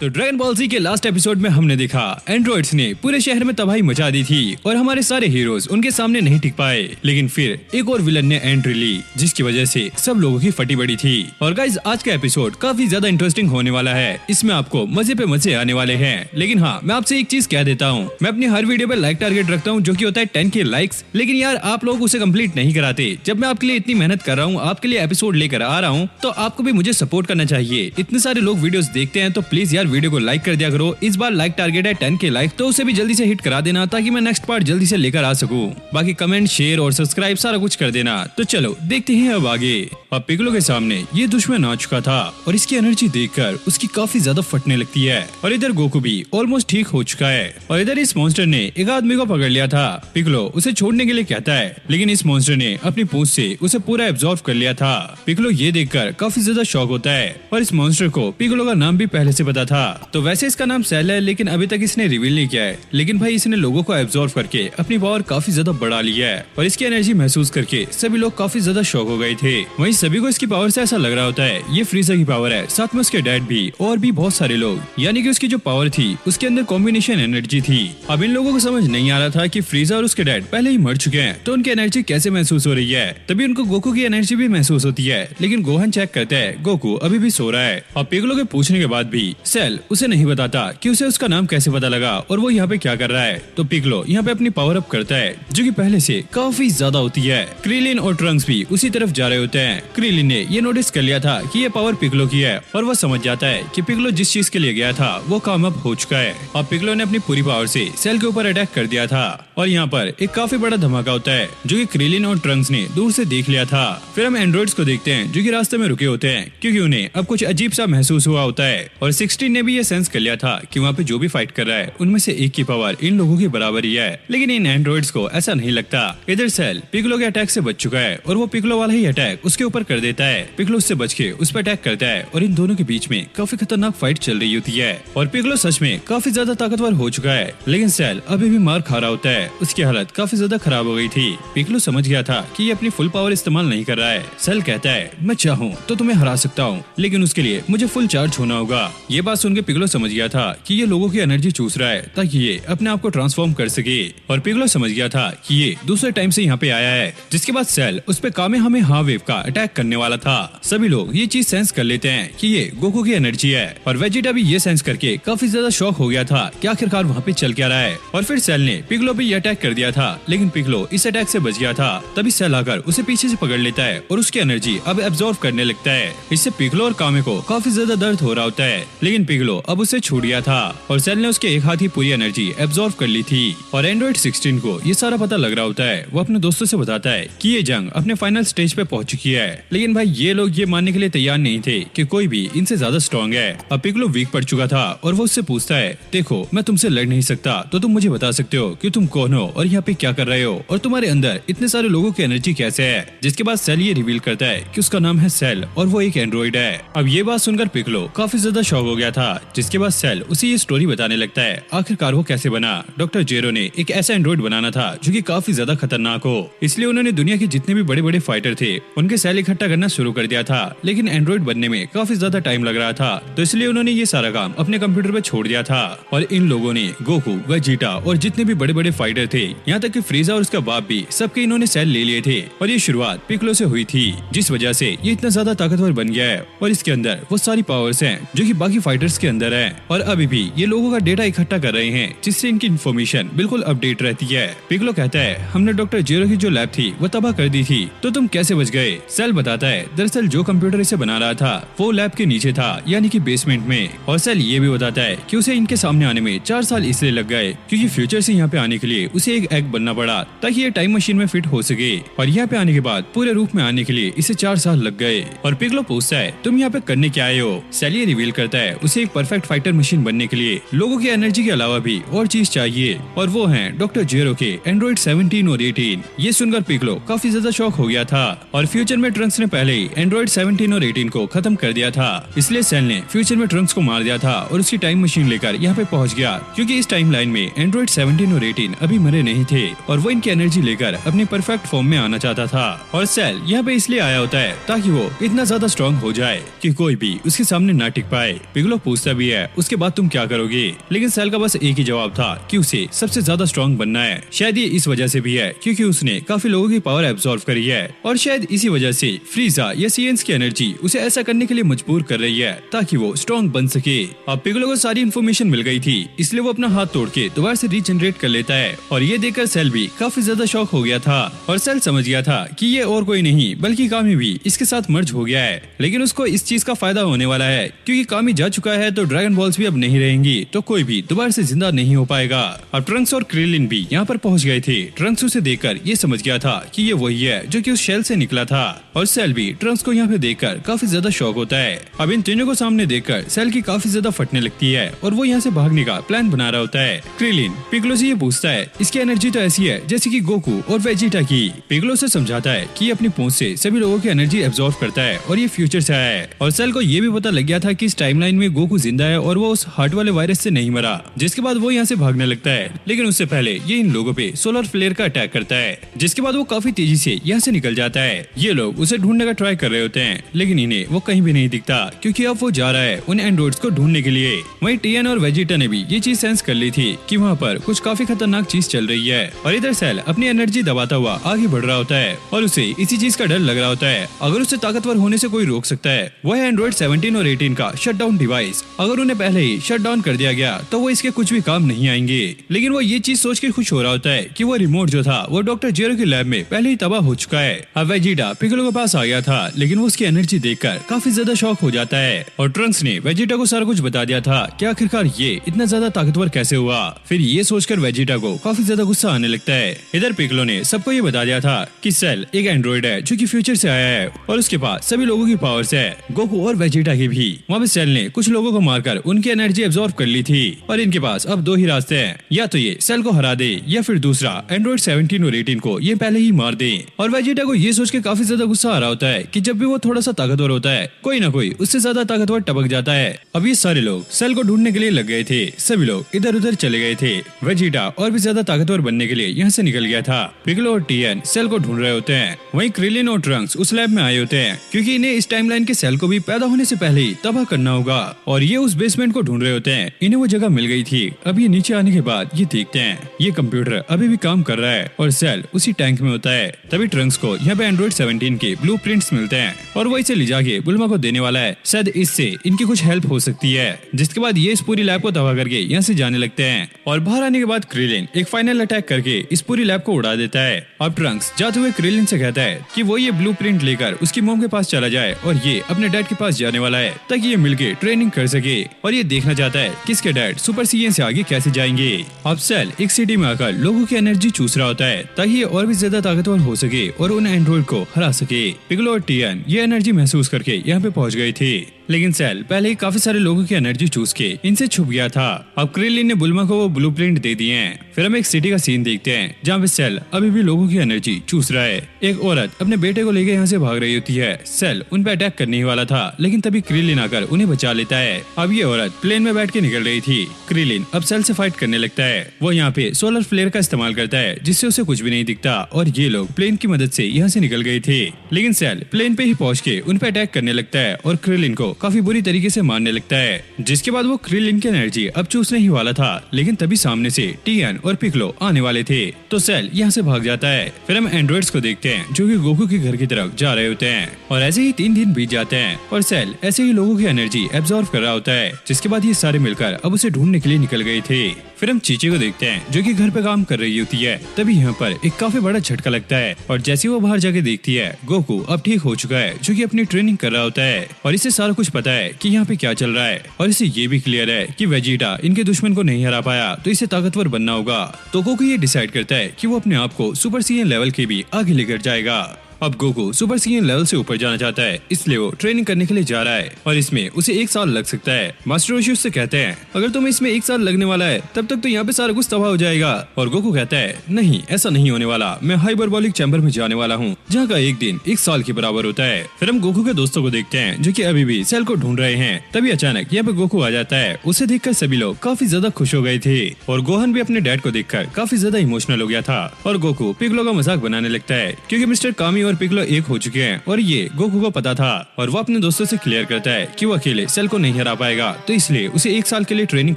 तो dragon ball जी के last episode में हमने देखा एंड्रॉइड्स ने पूरे शहर में तबाही मचा दी थी और हमारे सारे हीरोज उनके सामने नहीं टिक पाए। लेकिन फिर एक और विलन ने एंट्री ली जिसकी वजह से सब लोगों की फटी बड़ी थी। और गाइज आज का एपिसोड काफी ज्यादा इंटरेस्टिंग होने वाला है। इसमें आपको मजे पे मजे आने वाले हैं। लेकिन हाँ, मैं आपसे एक चीज कह देता हूँ, मैं अपनी हर वीडियो पे लाइक टारगेट रखता हूँ जो की होता है 10K लाइक्स। लेकिन यार आप लोग उसे कम्प्लीट नहीं कराते। जब मैं आपके लिए इतनी मेहनत कर रहा हूँ, आपके लिए एपिसोड लेकर आ रहा हूँ, तो आपको भी मुझे सपोर्ट करना चाहिए। इतने सारे लोग वीडियोस देखते हैं तो प्लीज यार वीडियो को लाइक कर दिया करो। इस बार लाइक टारगेट है 10K लाइक, तो उसे भी जल्दी से हिट करा देना ताकि मैं नेक्स्ट पार्ट जल्दी से लेकर आ सकूं। बाकी कमेंट, शेयर और सब्सक्राइब सारा कुछ कर देना। तो चलो देखते हैं अब आगे। अब पिगलो के सामने ये दुश्मन आ चुका था और इसकी एनर्जी देखकर उसकी काफी ज्यादा फटने लगती है। और इधर गोकू भी ऑलमोस्ट ठीक हो चुका है और इधर इस मॉन्स्टर ने एक आदमी को पकड़ लिया था। पिगलो उसे छोड़ने के लिए कहता है, लेकिन इस मॉन्स्टर ने अपनी पूंछ से उसे पूरा एब्जॉर्ब कर लिया था। पिगलो ये देखकर काफी ज्यादा शॉक होता है और इस मॉन्स्टर को पिगलो का नाम भी पहले से पता था। तो वैसे इसका नाम सेल है, लेकिन अभी तक इसने रिवील नहीं किया है। लेकिन भाई इसने लोगों को एब्जॉर्ब करके अपनी पावर काफी ज्यादा बढ़ा लिया है और इसकी एनर्जी महसूस करके सभी लोग काफी ज्यादा शॉक हो गए थे। वहीं सभी को इसकी पावर से ऐसा लग रहा होता है ये फ्रीजर की पावर है, साथ में उसके डैड भी और भी बहुत सारे लोग। यानी कि उसकी जो पावर थी उसके अंदर कॉम्बिनेशन एनर्जी थी। अब इन लोगों को समझ नहीं आ रहा था कि फ्रीजर और उसके डैड पहले ही मर चुके हैं तो उनकी एनर्जी कैसे महसूस हो रही है। तभी उनको गोकू की एनर्जी भी महसूस होती है। लेकिन गोहन चेक करता है गोकू अभी भी सो रहा है। और पिगलो के पूछने के बाद भी सेल उसे नहीं बताता कि उसे उसका नाम कैसे पता लगा और वो यहाँ पे क्या कर रहा है। तो पिगलो यहाँ पे अपनी पावर अप करता है जो कि पहले से काफी ज्यादा होती है। क्रिलिन और ट्रंक्स भी उसी तरफ जा रहे होते हैं। क्रिलिन ने ये नोटिस कर लिया था कि ये पावर पिगलो की है और वो समझ जाता है कि पिगलो जिस चीज के लिए गया था वो कामयाब हो चुका है। और पिगलो ने अपनी पूरी पावर से सेल के ऊपर अटैक कर दिया था और यहाँ पर एक काफी बड़ा धमाका होता है जो कि क्रिलिन और ट्रंक्स ने दूर से देख लिया था। फिर हम एंड्रॉइड्स को देखते हैं जो कि रास्ते में रुके होते हैं क्योंकि उन्हें अब कुछ अजीब सा महसूस हुआ होता है। और 16 ने भी ये सेंस कर लिया था कि वहाँ पे जो भी फाइट कर रहा है उनमें से एक की पावर इन लोगों की बराबर ही है। लेकिन इन एंड्रॉइड्स को ऐसा नहीं लगता। इधर सेल पिगलो के अटैक से बच चुका है और वो पिगलो वाला ही अटैक उसके ऊपर कर देता है। पिगलो उससे बच के उस पर अटैक करता है और इन दोनों के बीच में काफी खतरनाक फाइट चल रही होती है। और पिगलो सच में काफी ज्यादा ताकतवर हो चुका है, लेकिन सेल अभी भी मार खा रहा होता है। उसकी हालत काफी ज्यादा खराब हो गई थी। पिगलो समझ गया था कि ये अपनी फुल पावर इस्तेमाल नहीं कर रहा है। सेल कहता है, मैं चाहूँ तो तुम्हें हरा सकता हूँ, लेकिन उसके लिए मुझे फुल चार्ज होना होगा। ये बात सुनकर पिगलो समझ गया था कि ये लोगों की एनर्जी चूस रहा है ताकि ये अपने आप को ट्रांसफॉर्म कर सके। और पिगलो समझ गया था कि ये दूसरे टाइम से यहाँ पे आया है। जिसके बाद सेल उस पे कामेहामेहा वेव का अटैक करने वाला था। सभी लोग ये चीज सेंस कर लेते हैं कि ये गोकू की एनर्जी है और वेजिटा भी ये सेंस करके काफी ज्यादा शॉक हो गया था कि आखिरकार वहाँ पे चल क्या रहा है। और फिर सेल ने पिगलो पे ये अटैक कर दिया था, लेकिन पिगलो इस अटैक से बच गया था। तभी सेल आकर उसे पीछे से पकड़ लेता है और उसकी एनर्जी अब एब्जॉर्ब करने लगता है। इससे पिगलो और कामे को काफी ज्यादा दर्द हो रहा होता है, लेकिन पिगलो अब उसे छूट गया था और सेल ने उसके एक हाथ ही पूरी एनर्जी एब्जॉर्ब कर ली थी। और एंड्रॉइड 16 को ये सारा पता लग रहा होता है। वो अपने दोस्तों से बताता है कि ये जंग अपने फाइनल स्टेज पे पहुंच चुकी है। लेकिन भाई ये लोग ये मानने के लिए तैयार नहीं थे कि कोई भी इनसे ज्यादा स्ट्रॉन्ग है। अब पिगलो वीक पड़ चुका था और वो उससे पूछता है, देखो मैं तुमसे लड़ नहीं सकता तो तुम मुझे बता सकते हो कि तुम कौन हो और यहाँ पे क्या कर रहे हो और तुम्हारे अंदर इतने सारे लोगों की एनर्जी कैसे है। जिसके बाद सेल ये रिवील करता है कि उसका नाम है सेल और वो एक एंड्रॉइड है। अब ये बात सुनकर पिगलो काफी ज्यादा शॉक हो गया था। जिसके बाद सेल उसे ये स्टोरी बताने लगता है आखिरकार वो कैसे बना। डॉक्टर जेरो ने एक ऐसा एंड्रॉइड बनाना था जो कि काफी ज्यादा खतरनाक हो, इसलिए उन्होंने दुनिया के जितने भी बड़े बड़े फाइटर थे उनके सेल इकट्ठा करना शुरू कर दिया था। लेकिन एंड्रॉइड बनने में काफी ज्यादा टाइम लग रहा था, तो इसलिए उन्होंने ये सारा काम अपने कंप्यूटर पे छोड़ दिया था। और इन लोगों ने गोकू, वेजिटा और जितने भी बड़े बड़े फाइटर थे, यहाँ तक कि फ्रीजा और उसका बाप भी, सबके इन्होंने सेल ले लिए थे। और ये शुरुआत पिगलो से हुई थी, जिस वजह से ये इतना ज्यादा ताकतवर बन गया है और इसके अंदर वो सारी पावर्स हैं जो कि बाकी फाइटर्स के अंदर है। और अभी भी ये लोगों का डेटा इकट्ठा कर रहे हैं जिससे इनकी इन्फॉर्मेशन बिल्कुल अपडेट रहती है। पिगलो कहता है, हमने डॉक्टर जेरो की जो लैब थी वो तबाह कर दी थी, तो तुम कैसे बच गए। सेल बताता है, दरअसल जो कंप्यूटर इसे बना रहा था वो लैब के नीचे था, यानी कि बेसमेंट में। और सेल ये भी बताता है कि उसे इनके सामने आने में 4 साल इसलिए लग गए क्योंकि फ्यूचर से यहाँ पे आने के लिए उसे एक एग बनना पड़ा ताकि ये टाइम मशीन में फिट हो सके। और यहाँ पे आने के बाद पूरे रूप में आने के लिए इसे 4 साल लग गए। और पिगलो पूछता है, तुम यहाँ पे करने क्या आए हो। सेल ये रिवील करता है उसे एक परफेक्ट फाइटर मशीन बनने के लिए लोगों की एनर्जी के अलावा भी और चीज चाहिए, और वो है डॉक्टर जेरो के एंड्रॉइड 17 और 18। ये सुनकर पिगलो काफी ज्यादा शॉक हो गया था। और फ्यूचर में ट्रंक्स ने पहले ही एंड्रॉइड 17 और 18 को खत्म कर दिया था, इसलिए सेल ने फ्यूचर में ट्रंक्स को मार दिया था और उसकी टाइम मशीन लेकर यहाँ पे पहुँच गया, क्योंकि इस टाइम लाइन में एंड्रॉइड 17 और 18 अभी अभी मरे नहीं थे और वो इनकी एनर्जी लेकर अपनी परफेक्ट फॉर्म में आना चाहता था। और सेल यहाँ पे इसलिए आया होता है ताकि वो इतना ज्यादा स्ट्रॉन्ग हो जाए कि कोई भी उसके सामने ना टिक पाए। पिगलो पूछता भी है उसके बाद तुम क्या करोगे, लेकिन सेल का बस एक ही जवाब था कि उसे सबसे ज्यादा स्ट्रॉन्ग बनना है। शायद ये इस वजह से भी है क्योंकि उसने काफी लोगों की पावर एब्सॉर्ब करी है और शायद इसी वजह से फ्रीजा या सियंस की एनर्जी उसे ऐसा करने के लिए मजबूर कर रही है ताकि वो स्ट्रॉन्ग बन सके। अब पिगलो को सारी इन्फॉर्मेशन मिल गई थी, इसलिए वो अपना हाथ तोड़ के दोबारा से रीजनरेट कर लेता है और ये देखकर सेल भी काफी ज्यादा शॉक हो गया था और सेल समझ गया था कि ये और कोई नहीं बल्कि कामी भी इसके साथ मर्ज हो गया है। लेकिन उसको इस चीज का फायदा होने वाला है क्योंकि कामी जा चुका है तो ड्रैगन बॉल्स भी अब नहीं रहेंगी, तो कोई भी दोबारा से जिंदा नहीं हो पाएगा। अब ट्रंक्स और क्रिलिन भी यहाँ पर पहुँच गए थे। ट्रंक्स उसे देखकर ये समझ गया था कि ये वही है जो कि उस शेल से निकला था और सेल भी ट्रंक्स को यहाँ पे देखकर काफी ज्यादा शॉक होता है। अब इन तीनों को सामने देखकर सेल की काफी ज्यादा फटने लगती है और वो यहाँ से भागने का प्लान बना रहा होता है। क्रिलिन पिगलो से ये पूछता है इसकी एनर्जी तो ऐसी है जैसे कि गोकू और वेजिटा की। पिगलो से समझाता है कि अपनी पूंछ से सभी लोगों की एनर्जी एब्जॉर्ब करता है और ये फ्यूचर से आया है। और सेल को ये भी पता लग गया था कि इस टाइमलाइन में गोकू जिंदा है और वो उस हार्ट वाले वायरस से नहीं मरा, जिसके बाद वो यहाँ से भागने लगता है। लेकिन उससे पहले ये इन लोगों पे सोलर फ्लेयर का अटैक करता है, जिसके बाद वो काफी तेजी से यहाँ से निकल जाता है। ये लोग उसे ढूंढने का ट्राई कर रहे होते हैं लेकिन इन्हें वो कहीं भी नहीं दिखता क्योंकि अब वो जा रहा है उन एंड्रॉइड्स को ढूंढने के लिए। वहीं टीएन और वेजिटा ने भी ये चीज सेंस कर ली थी कि वहाँ पर कुछ काफी खतरनाक चीज चल रही है और इधर सेल अपनी एनर्जी दबाता हुआ आगे बढ़ रहा होता है और उसे इसी चीज का डर लग रहा होता है। अगर उसे ताकतवर होने से कोई रोक सकता है वो है एंड्रॉइड 17 और 18 का शटडाउन डिवाइस। अगर उन्हें पहले ही शट डाउन कर दिया गया तो वो इसके कुछ भी काम नहीं आएंगे। लेकिन वो ये चीज सोच के खुश हो रहा होता है कि वो रिमोट जो था वो डॉक्टर जेरो की लैब में पहले ही तबाह हो चुका है। अब वेजिटा पिगलो के पास आ गया था लेकिन वो उसकी एनर्जी देखकर काफी ज्यादा शॉक हो जाता है और ट्रंक्स ने वेजिटा को सारा कुछ बता दिया था कि आखिरकार ये इतना ज्यादा ताकतवर कैसे हुआ। फिर ये सोचकर वेजिटा को काफी ज्यादा गुस्सा आने लगता है। इधर पिगलो ने सबको ये बता दिया था कि सेल एक एंड्रॉइड है जो कि फ्यूचर से आया है और उसके पास सभी लोगों की पावर्स है, गोकू और वेजिटा की भी। वहाँ पे सेल ने कुछ लोगों को मारकर उनकी एनर्जी एब्जॉर्ब कर ली थी और इनके पास अब दो ही रास्ते हैं, या तो ये सेल को हरा दे या फिर दूसरा एंड्रॉइड 17 और 18 को ये पहले ही मार दे। और वेजिटा को ये सोच के काफी ज्यादा गुस्सा आ रहा होता है कि जब भी वो थोड़ा सा ताकतवर होता है कोई ना कोई उससे ज्यादा ताकतवर टपक जाता है। अब ये सारे लोग सेल को ढूंढने के लिए लग गए थे, सभी लोग इधर उधर चले गए थे। वेजिटा और भी ज्यादा ताकतवर बनने के लिए यहाँ से निकल गया था। पिगलो और टीएन सेल को ढूंढ रहे होते हैं, वहीं क्रिलिन और ट्रंक्स उस लैब में आए होते हैं क्योंकि इन्हें इस टाइमलाइन के सेल को भी पैदा होने से पहले ही तबाह करना होगा और ये उस बेसमेंट को ढूंढ रहे होते हैं। इन्हें वो जगह मिल गई थी। अब ये नीचे आने के बाद ये देखते हैं ये कंप्यूटर अभी भी काम कर रहा है और सेल उसी टैंक में होता है। तभी ट्रंक्स को यहाँ पे एंड्रॉइड 17 के ब्लूप्रिंट्स मिलते हैं और वो इसे ले जाके बुल्मा को देने वाला है, शायद इससे इनकी कुछ हेल्प हो सकती है। जिसके बाद ये इस पूरी लैब को तबाह करके यहाँ से जाने लगते हैं और बाहर आने के बाद क्रिलिन एक फाइनल अटैक करके इस पूरी लैब को उड़ा देता है। अब ट्रंक्स जाते हुए क्रिलिन से कहता है कि वो ये ब्लूप्रिंट लेकर उसकी मॉम के पास चला जाए और ये अपने डैड के पास जाने वाला है ताकि ये मिलके ट्रेनिंग कर सके और ये देखना चाहता है कि इसके डैड सुपर सीएन से आगे कैसे जाएंगे। अब सेल एक सिटी में आकर लोगों की एनर्जी चूस रहा होता है ताकि ये और भी ज्यादा ताकतवर हो सके और उन एंड्रॉइड को हरा सके। पिगलो और टीएन ये एनर्जी महसूस करके यहाँ पे पहुँच गए थे लेकिन सेल पहले ही काफी सारे लोगों की एनर्जी चूस के इनसे छुप गया था। अब क्रिलिन ने बुल्मा को वो ब्लूप्रिंट दे दिए हैं। फिर हम एक सिटी का सीन देखते हैं जहाँ पे सेल अभी भी लोगों की एनर्जी चूस रहा है। एक औरत अपने बेटे को लेकर यहाँ से भाग रही होती है। सेल उन पे अटैक करने ही वाला था लेकिन तभी क्रिलिन आकर उन्हें बचा लेता है। अब ये औरत प्लेन में बैठ के निकल रही थी। क्रिलिन अब सेल से फाइट करने लगता है। वो यहाँ पे सोलर फ्लेयर का इस्तेमाल करता है जिससे उसे कुछ भी नहीं दिखता और ये लोग प्लेन की मदद से यहाँ से निकल गए थे। लेकिन सेल प्लेन पे ही पहुँच के उन पे अटैक करने लगता है और क्रिलिन को काफी बुरी तरीके से मारने लगता है। जिसके बाद वो क्रिलिन की एनर्जी अब चूसने ही वाला था लेकिन तभी सामने से टीएन और पिगलो आने वाले थे तो सेल यहाँ से भाग जाता है। फिर हम एंड्रॉइड्स को देखते हैं जो कि गोकू के घर की तरफ जा रहे होते हैं और ऐसे ही 3 दिन बीत जाते हैं और सेल ऐसे ही लोगों की एनर्जी एब्जॉर्ब कर रहा होता है। जिसके बाद ये सारे मिलकर अब उसे ढूंढने के लिए निकल गए थे। फिर हम चीची को देखते हैं जो कि घर पे काम कर रही होती है। तभी यहाँ पर एक काफी बड़ा झटका लगता है और जैसे वो बाहर जाके देखती है गोकू अब ठीक हो चुका है जो कि अपनी ट्रेनिंग कर रहा होता है और इसे सारा कुछ पता है कि यहाँ पे क्या चल रहा है और इसे ये भी क्लियर है कि वेजिटा इनके दुश्मन को नहीं हरा पाया तो इसे ताकतवर बनना होगा। तो गोकू ये डिसाइड करता है कि वो अपने आप को सुपर सीएन लेवल के भी आगे लेकर जाएगा। अब गोकू सुपर सीनियर लेवल से ऊपर जाना चाहता है, इसलिए वो ट्रेनिंग करने के लिए जा रहा है और इसमें उसे 1 साल लग सकता है। मास्टर रोशी उससे कहते हैं अगर तुम्हें इसमें 1 साल लगने वाला है तब तक तो यहाँ पे सारा कुछ तबाह हो जाएगा। और गोकू कहता है नहीं, ऐसा नहीं होने वाला, मैं हाइपरबोलिक चैम्बर में जाने वाला हूँ जहाँ का एक दिन 1 साल के बराबर होता है। फिर हम गोकू के दोस्तों को देखते हैं जो कि अभी भी सेल को ढूंढ रहे हैं। तभी अचानक यहाँ पे गोकू आ जाता है। उसे देखकर सभी लोग काफी ज्यादा खुश हो गए थे और गोहन भी अपने डैड को देखकर काफी ज्यादा इमोशनल हो गया था। और गोकू पिगलो का मजाक बनाने लगता है क्योंकि मिस्टर कामी और पिगलो एक हो चुके हैं और ये गोकू को पता था। और वो अपने दोस्तों से क्लियर करता है कि वो अकेले सेल को नहीं हरा पाएगा, तो इसलिए उसे 1 साल के लिए ट्रेनिंग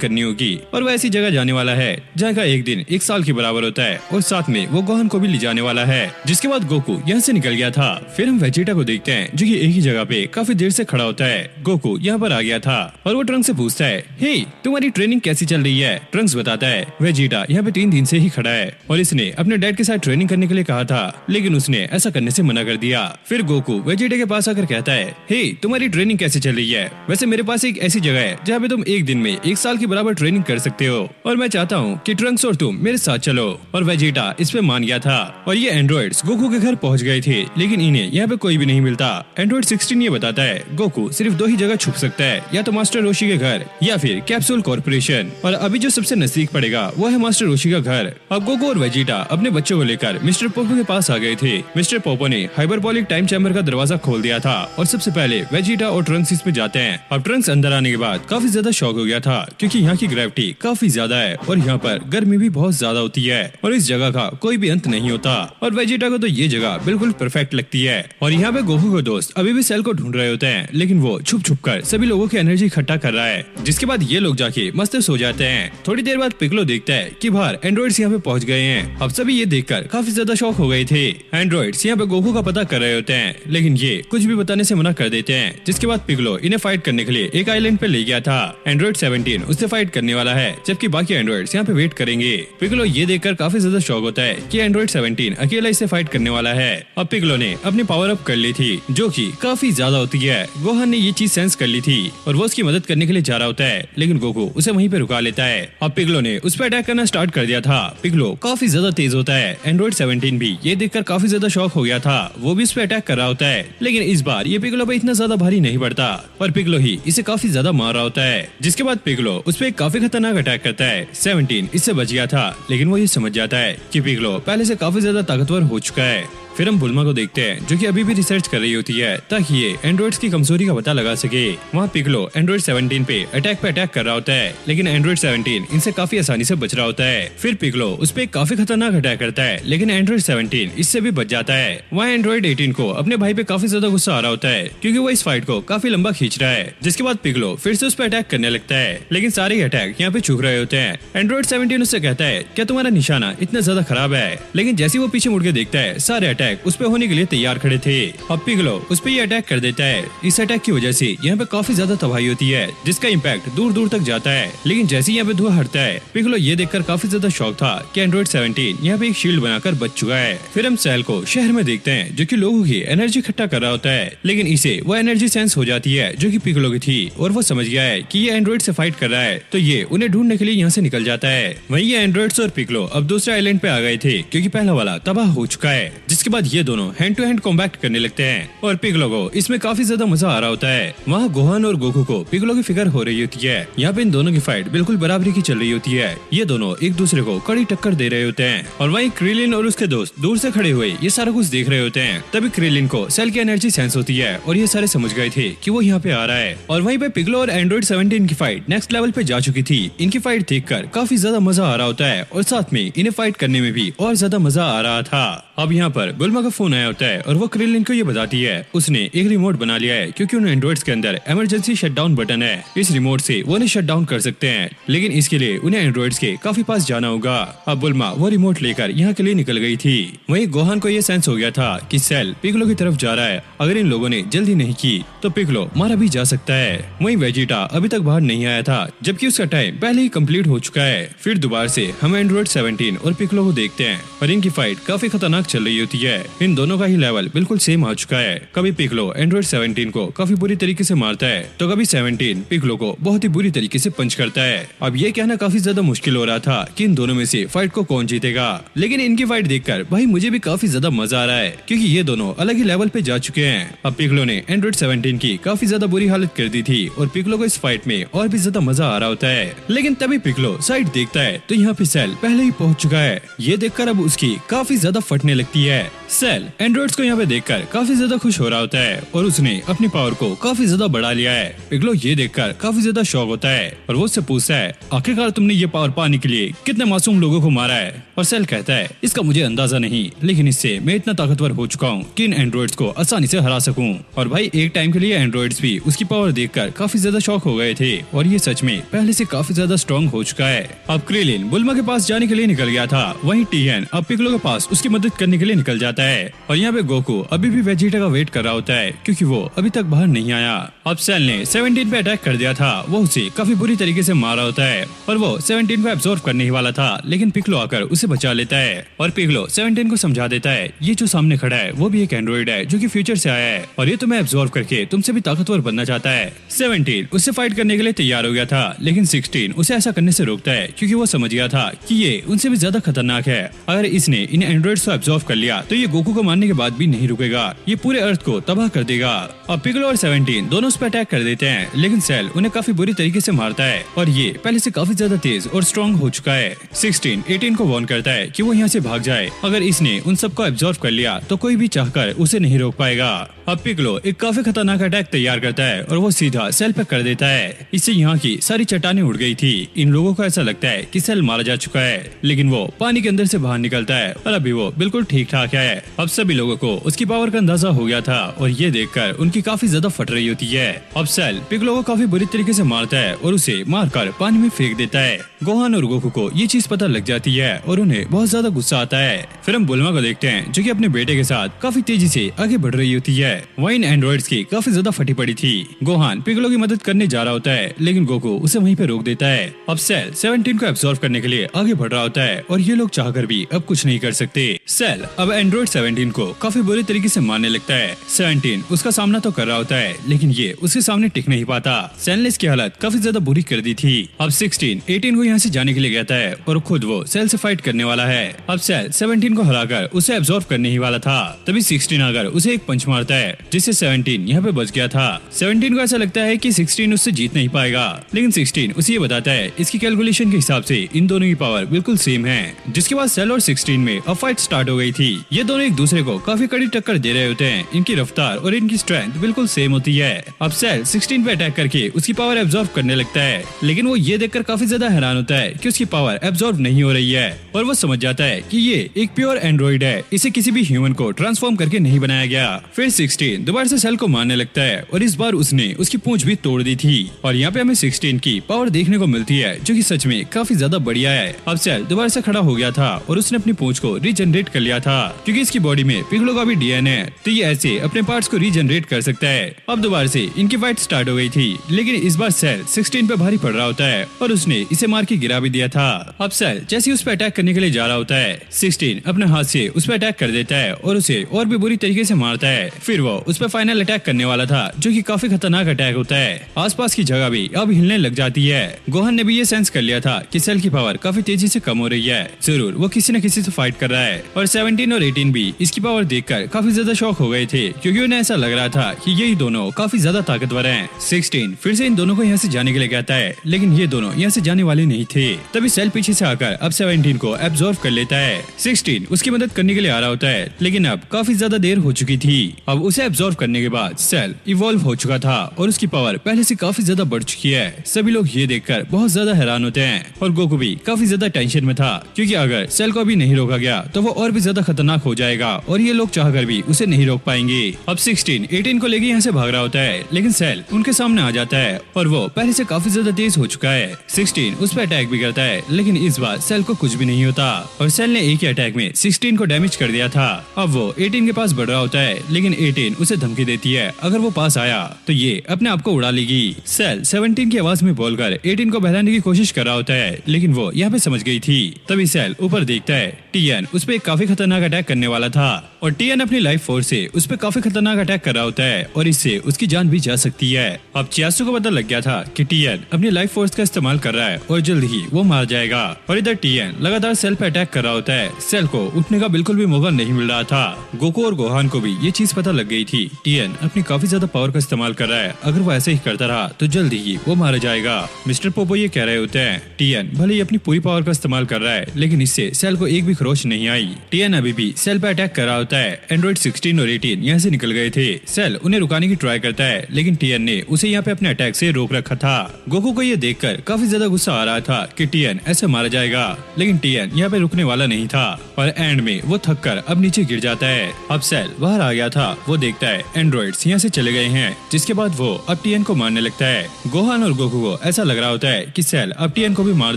करनी होगी और वो ऐसी जगह जाने वाला है जहाँ का एक दिन 1 साल के बराबर होता है और साथ में वो गोहन को भी ले जाने वाला है। जिसके बाद गोकू यहाँ से निकल गया था। फिर हम वेजिटा को देखते हैं जो कि एक ही जगह पे काफी देर से खड़ा होता है। गोकू यहाँ पर आ गया था और वो ट्रंक्स से पूछता है हे तुम्हारी ट्रेनिंग कैसी चल रही है। ट्रंक्स बताता है वेजिटा यहाँ पे 3 दिन से ही खड़ा है और इसने अपने डैड के साथ ट्रेनिंग करने के लिए कहा था, लेकिन उसने ऐसा करने से मना कर दिया। फिर गोकू वेजिटा के पास आकर कहता है हे तुम्हारी ट्रेनिंग कैसे चल रही है। वैसे मेरे पास एक ऐसी जगह है जहाँ पे तुम एक दिन में 1 साल के बराबर ट्रेनिंग कर सकते हो और मैं चाहता हूँ कि ट्रंक्स और तुम मेरे साथ चलो। और वेजिटा इस पे मान गया था और ये एंड्रॉइड्स गोकू के घर पहुँच गए थे, लेकिन इन्हें यहाँ पे कोई भी नहीं मिलता। एंड्रॉइड 16 ये बताता है गोकू सिर्फ 2 ही जगह छुप सकता है, या तो मास्टर रोशी के घर या फिर कैप्सूल कॉर्पोरेशन, और अभी जो सबसे नजदीक पड़ेगा वो है मास्टर रोशी का घर। अब गोकू और वेजिटा अपने बच्चों को लेकर मिस्टर पोपो के पास आ गए थे। मिस्टर पोपो ने हाइपरबोलिक टाइम चैम्बर का दरवाजा खोल दिया था और सबसे पहले वेजिटा और ट्रंक्स इसमें जाते हैं। अब ट्रंक्स अंदर आने के बाद काफी ज्यादा शॉक हो गया था क्योंकि यहाँ की ग्रेविटी काफी ज्यादा है और यहाँ पर गर्मी भी बहुत ज्यादा होती है और इस जगह का कोई भी अंत नहीं होता। और वेजिटा को तो ये जगह बिल्कुल परफेक्ट लगती है। और यहाँ पे गोकू के दोस्त अभी भी सेल को ढूंढ रहे होते हैं, लेकिन वो छुप छुप कर सभी लोगों की एनर्जी इकट्ठा कर रहा है। जिसके बाद ये लोग जाके मस्त सो जाते हैं। थोड़ी देर बाद पिगलो देखता है कि बाहर एंड्रॉइड्स यहाँ पे पहुँच गए हैं। अब सभी ये देखकर काफी ज्यादा शॉक हो गए थे। एंड्रॉइड्स यहाँ पे गोकू का पता कर रहे होते हैं, लेकिन ये कुछ भी बताने से मना कर देते हैं। जिसके बाद पिगलो इन्हें फाइट करने के लिए एक आइलैंड पे ले गया था। एंड्रॉइड 17 उससे फाइट करने वाला है, जबकि बाकी एंड्रॉइड्स यहाँ पे वेट करेंगे। पिगलो ये देखकर काफी ज्यादा शॉक होता है कि एंड्रॉइड 17 अकेला इससे फाइट करने वाला है। अब पिगलो ने अपनी पावर अप कर ली थी जो कि काफी ज्यादा होती है। गोहान ने ये चीज सेंस कर ली थी और वो उसकी मदद करने के लिए जा रहा होता है, लेकिन गोकू उसे वहीं पे रुका लेता है। अब पिगलो ने उस पर अटैक करना स्टार्ट कर दिया था। पिगलो काफी ज्यादा तेज होता है। एंड्रॉइड 17 भी ये देखकर काफी ज्यादा शॉक हो गया था। वो भी उस पर अटैक कर रहा होता है, लेकिन इस बार ये पिगलो पे इतना ज्यादा भारी नहीं पड़ता और पिगलो ही इसे काफी ज्यादा मार रहा होता है। जिसके बाद पिगलो उस पर काफी खतरनाक अटैक करता है। 17 इससे बच गया था, लेकिन वो ये समझ जाता है कि पिगलो पहले से काफी ज्यादा ताकतवर हो चुका है। फिर हम बुल्मा को देखते हैं जो कि अभी भी रिसर्च कर रही होती है ताकि ये एंड्रॉइड्स की कमजोरी का पता लगा सके। वहाँ पिगलो एंड्रॉइड 17 पे अटैक कर रहा होता है, लेकिन एंड्रॉइड 17 इनसे काफी आसानी से बच रहा होता है। फिर पिगलो उस पे काफी खतरनाक अटैक करता है, लेकिन एंड्रॉइड 17 इससे भी बच जाता है। वहाँ एंड्रॉइड 18 को अपने भाई पे काफी ज्यादा गुस्सा आ रहा होता है क्योंकि वो इस फाइट को काफी लंबा खींच रहा है। जिसके बाद पिगलो फिर से उस पर अटैक करने लगता है, लेकिन सारे ही अटैक यहाँ पे चूक रहे होते हैं। एंड्रॉइड 17 उससे कहता है क्या तुम्हारा निशाना इतना ज्यादा खराब है, लेकिन जैसे वो पीछे मुड़ के देखता है सारे अटैक उस पे होने के लिए तैयार खड़े थे। अब पिगलो उस पे ये अटैक कर देता है। इस अटैक की वजह से यहाँ पे काफी ज्यादा तबाही होती है, जिसका इम्पैक्ट दूर दूर तक जाता है। लेकिन जैसे यहाँ पे धुआं हटता है, पिगलो ये देखकर काफी ज्यादा शॉक था कि एंड्रॉइड 17 यहाँ पे एक शील्ड बनाकर बच चुका है। फिर हम सेल को शहर में देखते हैं जो कि लोगों की एनर्जी इकट्ठा कर रहा होता है, लेकिन इसे वो एनर्जी सेंस हो जाती है जो कि पिगलो की थी और वो समझ गया है कि ये एंड्रॉइड से फाइट कर रहा है, तो ये उन्हें ढूंढने के लिए यहाँ से निकल जाता है। वहीं ये एंड्रॉइड्स और पिगलो अब दूसरे आइलैंड पे आ गए थे क्योंकि पहला वाला तबाह हो चुका है। जिसके बाद ये दोनों हैंड टू हैंड कॉम्बैट करने लगते हैं और पिगलो को इसमें काफी ज्यादा मजा आ रहा होता है। वहाँ गोहान और गोकू को पिगलो की फिक्र हो रही होती है। यहाँ पे इन दोनों की फाइट बिल्कुल बराबरी की चल रही होती है। ये दोनों एक दूसरे को कड़ी टक्कर दे रहे होते हैं और वहीं क्रिलिन और उसके दोस्त दूर से खड़े हुए ये सारा कुछ देख रहे होते हैं। तभी क्रिलिन को सेल की एनर्जी सेंस होती है और ये सारे समझ गए थे कि वो यहाँ पे आ रहा है। और वहीं पे पिगलो और एंड्रॉइड 17 की फाइट नेक्स्ट लेवल पे जा चुकी थी। इनकी फाइट देखकर काफी ज्यादा मजा आ रहा होता है और साथ में इन्हें फाइट करने में भी और ज्यादा मजा आ रहा था। अब यहाँ पर बुल्मा का फोन आया होता है और वो क्रिलिन को ये बताती है उसने एक रिमोट बना लिया है क्योंकि उन एंड्रॉइड्स के अंदर इमरजेंसी शटडाउन बटन है। इस रिमोट से वो उन्हें शट डाउन कर सकते हैं, लेकिन इसके लिए उन्हें एंड्रॉइड्स के काफी पास जाना होगा। अब बुल्मा वो रिमोट लेकर यहाँ के लिए निकल गई थी। वहीं गोहान को ये सेंस हो गया था कि सेल पिगलो की तरफ जा रहा है। अगर इन लोगों ने जल्दी नहीं की तो पिगलो मारा भी जा सकता है। वहीं वेजिटा अभी तक बाहर नहीं आया था, जबकि उसका टाइम पहले ही कंप्लीट हो चुका है। फिर दोबारा से हम एंड्रॉइड 17 और पिगलो को देखते हैं और इनकी फाइट काफी खतरनाक चल रही होती है। है इन दोनों का ही लेवल बिल्कुल सेम आ चुका है। कभी पिकलो एंड्रॉइड 17 को काफी बुरी तरीके से मारता है तो कभी 17 पिकलो को बहुत ही बुरी तरीके से पंच करता है। अब ये कहना काफी ज्यादा मुश्किल हो रहा था कि इन दोनों में से फाइट को कौन जीतेगा, लेकिन इनकी फाइट देखकर भाई मुझे भी काफी ज्यादा मजा आ रहा है क्योंकि ये दोनों अलग ही लेवल पे जा चुके हैं। अब पिकलो ने एंड्रॉइड 17 की काफी ज्यादा बुरी हालत कर दी थी और पिकलो को इस फाइट में और भी ज्यादा मजा आ रहा होता है, लेकिन तभी पिकलो साइड देखता है तो यहाँ पे सेल पहले ही पहुंच चुका है। ये देखकर अब उसकी काफी ज्यादा फटने लगती है। सेल एंड्रॉइड्स को यहाँ पे देखकर काफी ज्यादा खुश हो रहा होता है और उसने अपनी पावर को काफी ज्यादा बढ़ा लिया है। पिकलो ये देखकर काफी ज्यादा शॉक होता है और वो उससे पूछता है आखिरकार तुमने ये पावर पाने के लिए कितने मासूम लोगों को मारा है। और सेल कहता है इसका मुझे अंदाजा नहीं, लेकिन इससे मैं इतना ताकतवर हो चुका हूँ कि इन एंड्रॉइड्स को आसानी से हरा सकूं। और भाई एक टाइम के लिए एंड्रॉइड्स भी उसकी पावर देखकर काफी ज्यादा शॉक हो गए थे और ये सच में पहले से काफी ज्यादा स्ट्रॉन्ग हो चुका है। अब क्रिलिन बुल्मा के पास जाने के लिए निकल गया था, वहीं टीएन अब पिकलो के पास उसकी मदद करने के लिए निकल जाता है। और यहाँ पे गोकू अभी भी वेजिटा का वेट कर रहा होता है क्योंकि वो अभी तक बाहर नहीं आया। अब सेल ने 17 पे अटैक कर दिया था, वो उसे काफी बुरी तरीके से मारा होता है और वो 17 को एब्जॉर्ब करने ही वाला था, लेकिन पिकलो आकर उसे बचा लेता है और पिकलो 17 को समझा देता है ये जो सामने खड़ा है वो भी एक एंड्रॉइड है जो कि फ्यूचर से आया है और ये तुम्हें एब्जॉर्ब करके तुमसे भी ताकतवर बनना चाहता है। 17 उससे फाइट करने के लिए तैयार हो गया था, लेकिन 16 उसे ऐसा करने से रोकता है क्योंकि वो समझ गया था कि ये उनसे भी ज्यादा खतरनाक है। अगर इसने इन एंड्रॉइड्स को एब्जॉर्ब कर लिया तो ये गोकू को मारने के बाद भी नहीं रुकेगा, ये पूरे अर्थ को तबाह कर देगा। अब पिकलो और 17 दोनों उस पर अटैक कर देते हैं, लेकिन सेल उन्हें काफी बुरी तरीके से मारता है और ये पहले से काफी ज्यादा तेज और स्ट्रॉन्ग हो चुका है। 16 18 को वार्न करता है कि वो यहाँ से भाग जाए, अगर इसने उन सबको एब्जॉर्ब कर लिया तो कोई भी चाहकर उसे नहीं रोक पाएगा। अब पिकलो एक काफी खतरनाक अटैक तैयार करता है और वो सीधा सेल पे कर देता है। इससे यहाँ की सारी चट्टानें उड़ गई थी। इन लोगों को ऐसा लगता है कि सेल मारा जा चुका है, लेकिन वो पानी के अंदर से बाहर निकलता है और अभी वो बिल्कुल ठीक ठाक है। अब सभी लोगों को उसकी पावर का अंदाजा हो गया था और ये देखकर उनकी काफी ज्यादा फट रही होती है। अब सेल पिकलो को काफी बुरी तरीके से मारता है और उसे मारकर पानी में फेंक देता है। गोहान और गोकू को ये चीज पता लग जाती है और उन्हें बहुत ज्यादा गुस्सा आता है। फिर हम बुल्मा को देखते हैं जो कि अपने बेटे के साथ काफी तेजी से आगे बढ़ रही होती है। वहीं इन एंड्रॉइड्स की काफी ज्यादा फटी पड़ी थी। गोहान पिकलो की मदद करने जा रहा होता है, लेकिन गोकू उसे वहीं पे रोक देता है। अब सेल 17 को एब्जॉर्ब करने के लिए आगे बढ़ रहा होता है और ये लोग चाहकर भी अब कुछ नहीं कर सकते। सेल अब एंड्रॉइड 17 को काफी बुरी तरीके से मारने लगता है। 17 उसका सामना तो कर रहा होता है, लेकिन ये उसके सामने टिक नहीं पाता। सेल ने इसकी हालत काफी ज्यादा बुरी कर दी थी। अब 16 18 को यहाँ से जाने के लिए कहता है और खुद वो सेल से फाइट करने वाला है। अब सेल 17 को हराकर उसे एब्जॉर्ब करने ही वाला था, तभी 16 आकर उसे एक पंच मारता है जिससे 17 यहाँ पे बच गया था। 17 को ऐसा लगता है कि 16 उससे जीत नहीं पाएगा, लेकिन 16 उसे ये बताता है इसकी कैलकुलेशन के हिसाब से इन दोनों की पावर बिल्कुल सेम है। जिसके बाद सेल और 16 में अब फाइट स्टार्ट हो गई थी। ये दोनों एक दूसरे को काफी कड़ी टक्कर दे रहे होते हैं। इनकी रफ्तार और इनकी स्ट्रेंथ बिल्कुल सेम होती है। अब सेल 16 पे अटैक करके उसकी पावर एब्जॉर्ब करने लगता है, लेकिन वो ये देखकर काफी ज्यादा हैरान होता है कि उसकी पावर एब्जॉर्ब नहीं हो रही है और वो समझ जाता है कि ये एक प्योर एंड्रॉइड है, इसे किसी भी ह्यूमन को ट्रांसफॉर्म करके नहीं बनाया गया। फिर 16 दोबारा से सेल को मारने लगता है और इस बार उसने उसकी पूंछ भी तोड़ दी थी और यहाँ पे हमें 16 की पावर देखने को मिलती है जो कि सच में काफी ज्यादा बढ़िया है। अब सेल दोबारा से खड़ा हो गया था और उसने अपनी पूंछ को रीजनरेट कर लिया था क्योंकि इसकी बॉडी में पिगलो का भी डीएनए है, तो ये ऐसे अपने पार्ट्स को रीजनरेट कर सकता है। अब दोबारा से इनकी फाइट स्टार्ट हो गई थी, लेकिन इस बार सेल 16 पे भारी पड़ रहा होता है और उसने इसे मार के गिरा भी दिया था। अब सेल जैसे उस पर अटैक करने के लिए जा रहा होता है, 16 अपने हाथ से उस पर अटैक कर देता है और उसे और भी बुरी तरीके से मारता है। फिर वो उस पर फाइनल अटैक करने वाला था जो कि काफी खतरनाक अटैक होता है। आसपास की जगह भी अब हिलने लग जाती है। गोहान ने भी ये सेंस कर लिया था कि सेल की पावर काफी तेजी से कम हो रही है, जरूर वो किसी न किसी से फाइट कर रहा है। और 17 और 18 भी इसकी पावर देखकर काफी ज्यादा शॉक हो गए थे क्योंकि उन्हें ऐसा लग रहा था कि यही दोनों काफी ज्यादा ताकतवर हैं। 16 फिर से इन दोनों को यहाँ से जाने के लिए कहता है, लेकिन ये दोनों यहाँ से जाने वाले नहीं थे। तभी सेल पीछे से आकर अब 17 को एब्जॉर्ब कर लेता है। 16 उसकी मदद करने के लिए आ रहा होता है, लेकिन अब काफी ज्यादा देर हो चुकी थी। अब उसे एब्जॉर्ब करने के बाद सेल इवॉल्व हो चुका था और उसकी पावर पहले से काफी ज्यादा बढ़ चुकी है। सभी लोग ये देखकर बहुत ज्यादा हैरान होते हैं और गोकू भी काफी ज्यादा टेंशन में था क्योंकि अगर सेल को अभी नहीं रोका गया तो वो और भी ज्यादा खतरनाक हो जाएगा और ये लोग चाहकर भी उसे नहीं रोक पाएंगे। अब 16 18 को लेके यहाँ से भाग रहा होता है, लेकिन सेल उनके सामने आ जाता है और वो पहले से काफी ज्यादा तेज हो चुका है। 16 उस पर अटैक भी करता है, लेकिन इस बार सेल को कुछ भी नहीं होता और सेल ने एक ही अटैक में 16 को डैमेज कर दिया था। अब वो 18 के पास बढ़ रहा होता है, लेकिन 18 उसे धमकी देती है अगर वो पास आया तो ये अपने आप को उड़ा लेगी। सेल 17 की आवाज में बोलकर 18 को बहलाने की कोशिश कर रहा होता है, लेकिन वो यहाँ पे समझ गई थी। तभी सेल ऊपर देखता है, टीएन उस पे काफी खतरनाक अटैक करने वाला था और टीएन अपनी लाइफ फोर्स से उस पे काफी खतरनाक अटैक कर रहा होता है और इससे उसकी जान भी जा सकती है। अब चियासु को पता लग गया था कि टीएन अपनी लाइफ फोर्स का इस्तेमाल कर रहा है और जल्द ही वो मार जाएगा। और इधर टीएन लगातार सेल पे अटैक कर रहा होता है। सेल को उठने का बिल्कुल भी मौका नहीं मिल रहा था। गोकू और गोहान को भी ये चीज पता लग गई थी। टीएन अपनी काफी ज्यादा पावर का इस्तेमाल कर रहा है, अगर वो ऐसे ही करता रहा तो जल्द ही वो मारा जाएगा। मिस्टर पोपो ये कह रहे होते हैं टीएन भले ही अपनी पूरी पावर का इस्तेमाल कर रहा है लेकिन इससे सेल को एक भी खरोच नहीं आई। टीएन अभी भी सेल पे अटैक कर रहा होता है। एंड्रॉइड 16 और 18 यहाँ से निकल गए थे। सेल उन्हें रुकाने की ट्राई करता है लेकिन टीएन ने उसे यहाँ पे अपने अटैक से रोक रखा था। गोकू को ये देखकर काफी ज्यादा गुस्सा आ रहा था कि टीएन ऐसे मारा जाएगा, लेकिन टीएन यहाँ पे रुकने वाला नहीं था और एंड में वो थक कर अब नीचे गिर जाता है। अब सेल बाहर आ गया था। वो देखता है एंड्रॉइड्स यहाँ से चले गए हैं, जिसके बाद वो अब टीएन को मारने लगता है। गोहान और गोकू को ऐसा लग रहा होता है कि सेल अब टीएन को भी मार